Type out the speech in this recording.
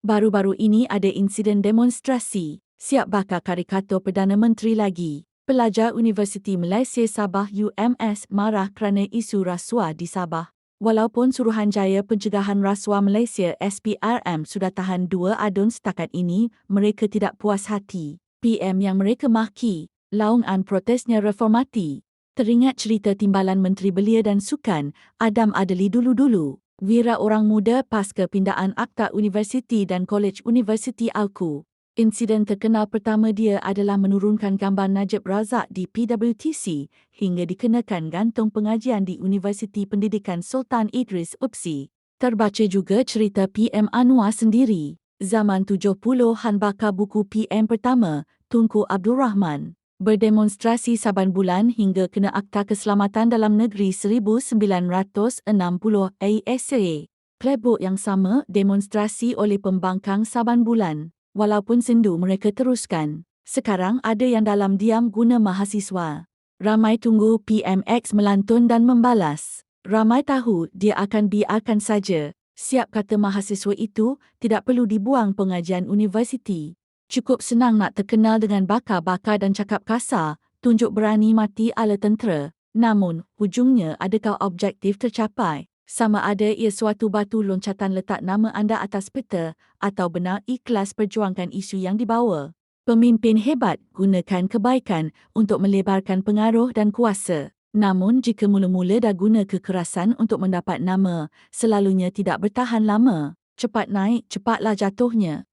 Baru-baru ini ada insiden demonstrasi, siap bakar karikatur Perdana Menteri lagi. Pelajar Universiti Malaysia Sabah UMS marah kerana isu rasuah di Sabah. Walaupun Suruhanjaya Pencegahan Rasuah Malaysia SPRM sudah tahan 2 adun setakat ini, mereka tidak puas hati. PM yang mereka maki, laungan protesnya reformati. Teringat cerita timbalan Menteri Belia dan Sukan, Adam Adli dulu-dulu. Wira orang muda pasca pindaan Akta Universiti dan Kolej Universiti Alku. Insiden terkenal pertama dia adalah menurunkan gambar Najib Razak di PWTC hingga dikenakan gantung pengajian di Universiti Pendidikan Sultan Idris UPSI. Terbaca juga cerita PM Anwar sendiri. Zaman 70-an bakar buku PM pertama, Tunku Abdul Rahman. Berdemonstrasi saban bulan hingga kena Akta Keselamatan Dalam Negeri 1960 ASA. Playbook yang sama demonstrasi oleh pembangkang saban bulan. Walaupun sendu mereka teruskan. Sekarang ada yang dalam diam guna mahasiswa. Ramai tunggu PMX melantun dan membalas. Ramai tahu dia akan biarkan saja. Siap kata mahasiswa itu tidak perlu dibuang pengajian universiti. Cukup senang nak terkenal dengan bakar-bakar dan cakap kasar, tunjuk berani mati ala tentera. Namun, hujungnya adakah objektif tercapai? Sama ada ia suatu batu loncatan letak nama anda atas peta atau benar ikhlas perjuangkan isu yang dibawa. Pemimpin hebat gunakan kebaikan untuk melebarkan pengaruh dan kuasa. Namun jika mula-mula dah guna kekerasan untuk mendapat nama, selalunya tidak bertahan lama. Cepat naik, cepatlah jatuhnya.